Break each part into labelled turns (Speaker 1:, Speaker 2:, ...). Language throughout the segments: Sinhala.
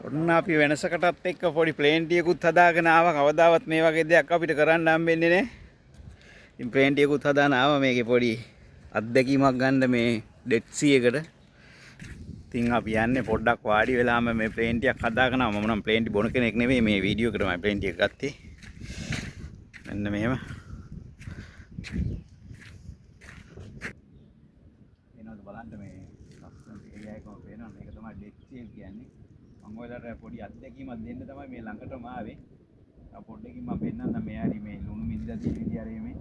Speaker 1: ඔන්න අපි වෙනසකටත් එක්ක පොඩි ප්ලේන් ටියකුත් හදාගෙන ආවා. කවදාවත් මේ වගේ දෙයක් අපිට කරන්න හම්බෙන්නේ නැහැ. ඉතින් ප්ලේන් ටියකුත් හදාන ආවා මේකේ පොඩි අත්දැකීමක් ගන්න මේ ඩෙඩ් සී එකට. ඉතින් අපි යන්නේ පොඩ්ඩක් වාඩි වෙලාම මේ ප්ලේන් ටියක් හදාගෙන ආවා. මම නම් ප්ලේන් ටි බොන කෙනෙක් නෙවෙයි මේ වීඩියෝ එකට මම ප්ලේන් ටික ගත්තේ. මෙන්න මෙහෙම. එනවාද බලන්න මේ ලස්සන ඒරියා එකම පේනවා. මේක තමයි ඩෙඩ් සී කියන්නේ. මම ඔයාලට පොඩි අත්දැකීමක් දෙන්න තමයි මේ ළඟටම ආවේ. පොඩ්ඩකින් මම පෙන්නන්න මේ හරි මේ ලුණු මිදිලා තියෙන විදිය හරි මේ.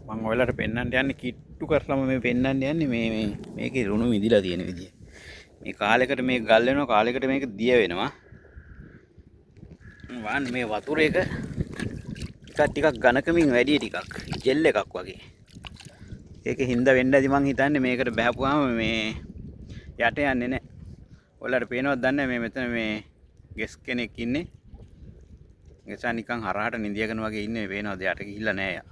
Speaker 1: මම ඔයාලට පෙන්නන්න යන්නේ කිට්ටු කරලම මේ පෙන්නන්න යන්නේ මේකේ ලුණු මිදිලා තියෙන විදිය. මේ කාලයකට මේක ගල් වෙනවා කාලයකට මේක දිය වෙනවා. වාන් මේ වතුර එක ටිකක් ඝනකමින් වැඩි ටිකක් ජෙල් එකක් වගේ. ඒකේ හින්දා වෙන්න ඇති මං හිතන්නේ මේකට බහපුවාම මේ යට යන්නේ නැහැ. ඔයාලට පේනවද දන්නේ මේ මෙතන මේ ගෙස් කෙනෙක් ඉන්නේ. ගෙසා නිකන් හරහට නිදියගෙන වගේ ඉන්නේ පේනවද යට ගිහිල්ලා නැහැ යා.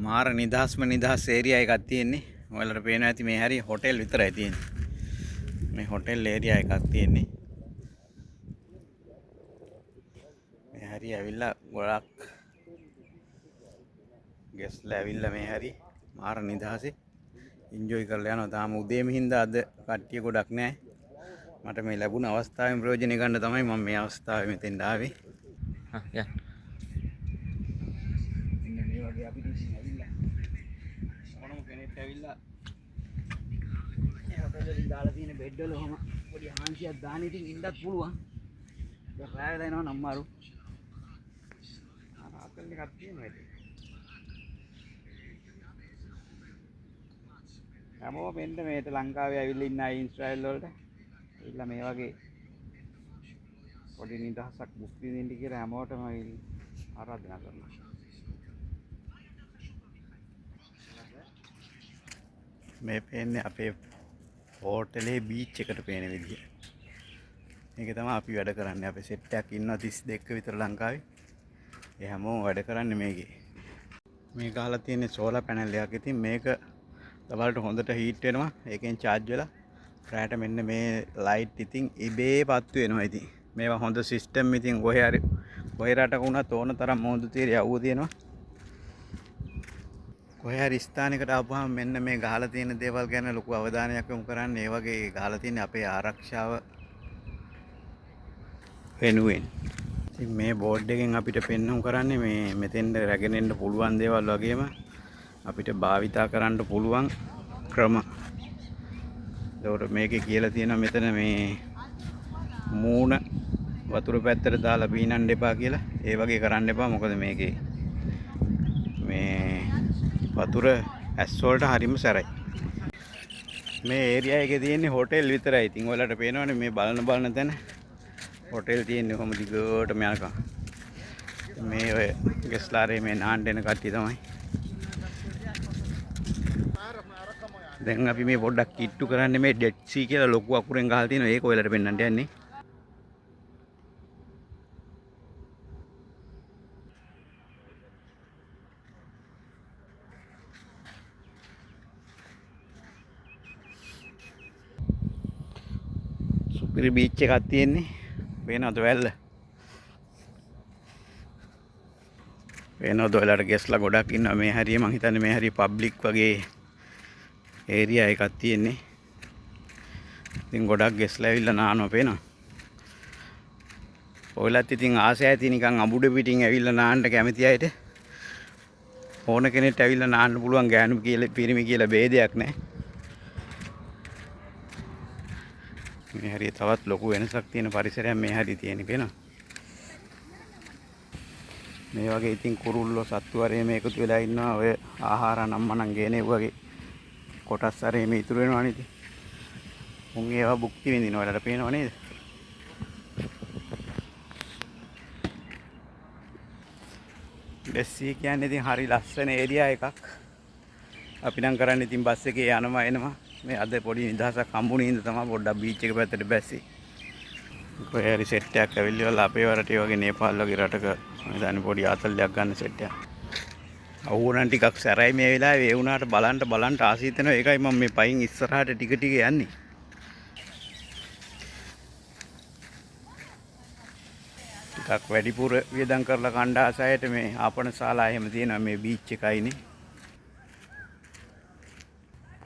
Speaker 1: මාර නිදහස්ම නිදහස් ඒරියා එකක් තියෙන්නේ. ඔයාලට පේනවා ඇති මේ හරිය හොටෙල් විතරයි තියෙන්නේ. මේ හොටෙල් ඒරියා එකක් තියෙන්නේ. මේ හරිය ඇවිල්ලා ගොඩක් ගෙස්ලා ඇවිල්ලා මේ හරි මාර නිදහසේ එන්ජොයි කරලා යනවා. තාම උදේම හින්දා අද කට්ටිය ගොඩක් නැහැ. මට මේ ලැබුණ අවස්ථාවෙන් ප්‍රයෝජන ගන්න තමයි මම මේ අවස්ථාවේ මෙතෙන් ආවේ. යන්න. ඉන්න මේ වගේ අපි ඉතින් ඇවිල්ලා මොනම කෙනෙක් ඇවිල්ලා මේ හොටෙල් වලින් දාලා තියෙන බෙඩ් වල ඔහම පොඩි හාන්සියක් දාන්න ඉතින් ඉන්නත් පුළුවන්. දැන් රාය වෙලා එනවා නම්මාරු. ආතල් එකක් තියෙනවා ඉතින්. හැමෝම මෙන්න මේට ලංකාවේ ඇවිල්ලා ඉන්න අය ඉස්රායෙල් වලට ඉල්ල මේ වගේ පොඩි නිදහසක් භුක්ති විඳින්න කියලා හැමෝටම ආරාධනා කරනවා. මේ පේන්නේ අපේ හෝටලේ බීච් එකට පේන විදිය. මේක තමයි අපි වැඩ කරන්නේ. අපේ සෙට් එකක් ඉන්නවා 32ක විතර ලංකාවේ. ඒ හැමෝම වැඩ කරන්නේ මේකේ. මේ ගහලා තියෙන සෝලාර් පැනල් එකක්. ඉතින් මේක දවල්ට හොඳට හීට් වෙනවා. ඒකෙන් charge වෙලා රැට මෙන්න මේ ලයිට් ඉතින් ඉබේ පත්තු වෙනවා. ඉතින් මේවා හොඳ සිස්ටම්. ඉතින් කොහේ රටක වුණත් ඕන තරම් මොහොඳ තීරය යවුව තියෙනවා. කොහේ හරි ස්ථානයකට ආපුවාම මෙන්න මේ ගහලා තියෙන දේවල් ගැන ලොකු අවධානයක් යොමු කරන්න. ඒ වගේ ගහලා තියෙන අපේ ආරක්ෂාව වෙනුවෙන්. ඉතින් මේ බෝඩ් එකෙන් අපිට පෙන්වන්න කරන්නේ මේ මෙතෙන්ද රැගෙන එන්න පුළුවන් දේවල් වගේම අපිට භාවිතා කරන්න පුළුවන් ක්‍රම. ඒකට මේකේ කියලා තියෙනවා මෙතන මේ මූණ වතුර පැත්තට දාලා පීනන්න එපා කියලා. ඒ වගේ කරන්න එපා. මොකද මේකේ මේ වතුර ඇස් වලට හරිම සැරයි. මේ ඒරියා එකේ තියෙන්නේ හොටෙල් විතරයි. ඉතින් ඔයාලට පේනවනේ මේ බලන තැන හොටෙල් තියෙන්නේ කොහොමද දිගටම යනකම්. මේ ඔය ගෙස්ලාරේ මේ නාන්න එන කට්ටිය තමයි. දැන් අපි මේ පොඩ්ඩක් කිට්ටු කරන්නේ මේ ඩෙඩ් සී කියලා ලොකු අකුරෙන් ගහලා තියෙනවා. ඒක ඔයාලට පෙන්නන්න යන්නේ. සුපිරි බීච් එකක් තියෙන්නේ. පේනවද වැල්ල? පේනවද ඔයාලට ගෙස්ලා ගොඩක් ඉන්නවා මේ හරිය. මං හිතන්නේ මේ හරිය පබ්ලික් වගේ ඒරියා එකක් තියෙන්නේ. ඉතින් ගොඩක් ගෙස්ලා ඇවිල්ලා නානවා පේනවා. ඔයලත් ඉතින් ආසය ඇති නිකන් අඹුඩ පිටින් ඇවිල්ලා නාන්න කැමති අයට ඕන කෙනෙක්ට ඇවිල්ලා නාන්න පුළුවන්. ගෑනු කියලා පිරිමි කියලා ભેදයක් නැහැ. මේ හරිය තවත් ලොකු වෙනසක් තියෙන පරිසරයක් මේ හරිය තියෙන්නේ පේනවා. මේ වගේ ඉතින් කුරුල්ලෝ සත්තු වරේ මේ එකතු වෙලා ඉන්නවා. ඔය ආහාර නම්මනම් ගේනේ වගේ කොටස් අරේ මේ ඉතුරු වෙනවා නේද? මුන් ඒවා භුක්ති විඳිනවා. ඔයාලට පේනව නේද? බැස්සී කියන්නේ ඉතින් හරි ලස්සන ඒරියා එකක්. අපි නම් කරන්නේ ඉතින් බස් එකේ යනවා එනවා. මේ අද පොඩි නිදහසක් හම්බුනේ ඉඳ තමයි පොඩ්ඩක් බීච් එක පැත්තට බැස්සේ. කොහේ හරි සෙට් එකක් ඇවිල්ලා අපේ වරටේ වගේ නේපාල් වගේ රටක මම දන්නේ පොඩි ආතල්යක් ගන්න සෙට් එකක්. අවුනන් ටිකක් සැරයි මේ වෙලාවේ ඒ වුණාට බලන්න ආසීත වෙනවා. ඒකයි මම මේ පයින් ඉස්සරහට ටික යන්නේ. ටිකක් වැඩිපුර වියදම් කරලා කණ්ඩායසයට මේ ආපන ශාලා එහෙම තියෙනවා මේ බීච් එකයිනේ.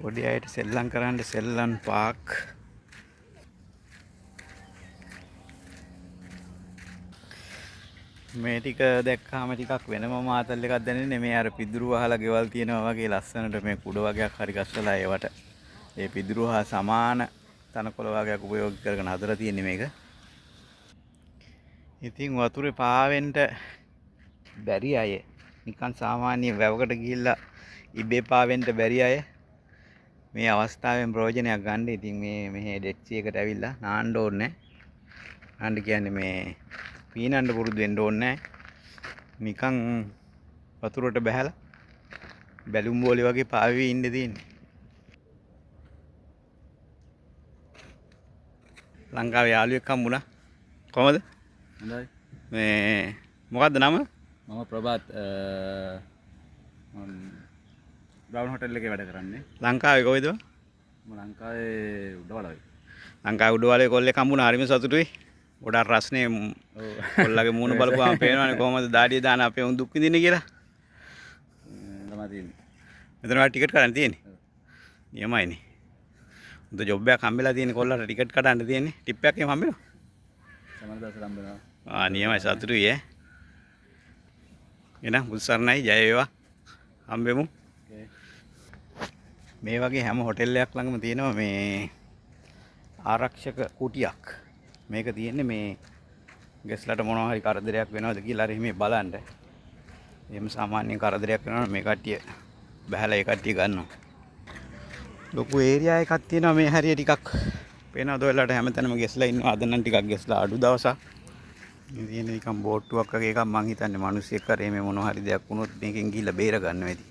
Speaker 1: පොඩි අයට සෙල්ලම් කරන්න සෙල්ලම් පාක්. මේ ටික දැක්කාම ටිකක් වෙනම මාතල් එකක් දැනෙන්නේ. මේ අර පිදුරු වහලා ගෙවල් තියෙනවා වගේ ලස්සනට මේ කුඩ වගේක් හරි ගස්සලා ඒවට ඒ පිදුරු හා සමාන තනකොළ වගේක් උපයෝග කරගෙන හදලා තියෙන්නේ මේක. ඉතින් වතුරේ පාවෙන්න බැරි අය නිකන් සාමාන්‍ය වැවකට ගිහිල්ලා ඉබේ පාවෙන්න බැරි අය මේ අවස්ථාවෙන් ප්‍රයෝජනයක් ගන්න. ඉතින් මේ මෙහි ඩෙඩ් සී එකට ඇවිල්ලා නාන්න ඕනේ. නාන්න කියන්නේ මේ පීනන්න පුරුදු වෙන්න ඕනේ. නිකන් වතුරට බහැලා බැලුම් බෝලේ වගේ පාවෙවි ඉන්න තියෙන්නේ. ලංකාවේ යාළුවෙක් හම්බුණා. කොහමද?
Speaker 2: හොඳයි.
Speaker 1: මේ මොකද්ද නම?
Speaker 2: මම ප්‍රභාත් බ්‍රවුන් හොටෙල් එකේ වැඩ කරන්නේ.
Speaker 1: ලංකාවේ කොහෙද?
Speaker 2: මම ලංකාවේ උඩවලයි.
Speaker 1: ලංකාවේ උඩවලේ කොල්ලෙක් හම්බුණා. හරිම සතුටුයි. ගොඩාක් රස්නේ කොල්ලගේ මූණ බලපුවාම පේනවනේ කොහමද දාඩිය දාන අපේ උන් දුක් විඳින්නේ කියලා.
Speaker 2: තමයි තියෙන්නේ.
Speaker 1: මෙතන වා ටිකට් කරන්න තියෙන්නේ. නියමයිනේ. උන්ට ජොබ් එකක් හම්බෙලා තියෙන්නේ කොල්ලට ටිකට් කඩන්න තියෙන්නේ. ටිප් එකක් එහෙම හම්බෙනවා.
Speaker 2: සමහර දවසට හම්බෙනවා.
Speaker 1: නියමයි සතුටුයි ඈ. එහෙනම් උත්සරණයි ජය වේවා. හම්බෙමු. මේ වගේ හැම හොටෙල් එකක් ළඟම තියෙනවා මේ ආරක්ෂක කුටියක්. මේක තියෙන්නේ මේ ගෙස්ලට මොනවා හරි කරදරයක් වෙනවද කියලා හරි මේ බලන්න. එහෙම සාමාන්‍ය කරදරයක් වෙනවනම් මේ කට්ටිය බහැලා ඒ කට්ටිය ගන්නවා. ලොකු ඒරියා එකක් තියෙනවා මේ හරිය ටිකක් පේනවද ඔයාලට හැමතැනම ගෙස්ලා ඉන්නවා. අද නම් ටිකක් ගෙස්ලා අඩු දවසක්. මේ තියෙන නිකන් බෝට්ටුවක් වගේ එකක් මං හිතන්නේ මිනිස්සෙක් කරේ මේ මොනවා හරි දෙයක් වුණොත් මේකෙන් ගිහිල්ලා බේර ගන්නවා ඇති.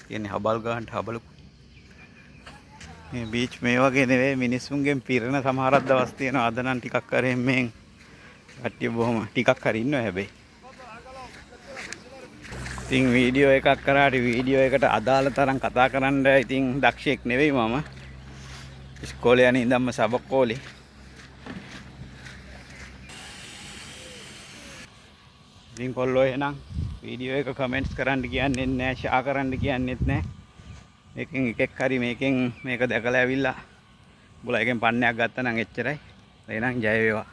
Speaker 1: කියන්නේ හබල් ගන්නට හබල මේ බීච් මේ වගේ නෙවෙයි මිනිස්සුන්ගෙන් පිරෙන සමහරක් දවස් තියෙනවා. අද නම් ටිකක් කරේ මේ කට්ටිය බොහොම ටිකක් හරි ඉන්නවා හැබැයි. ඉතින් වීඩියෝ එකක් කරාට වීඩියෝ එකට අදාළ තරම් කතා කරන්න ඉතින් දක්ෂයෙක් නෙවෙයි මම. ඉස්කෝලේ යන ඉඳන්ම සබකෝලේ. ඉතින් කොල්ලෝ එහෙනම් වීඩියෝ එක කමෙන්ට්ස් කරන්න කියන්නෙත් නැහැ, ෂෙයා කරන්න කියන්නෙත් නැහැ. මේකෙන් එකෙක් හරි මේක දැකලා ඇවිල්ලා උඹලා එකෙන් පන්නයක් ගත්තා නම් එච්චරයි. එහෙනම් ජය වේවා.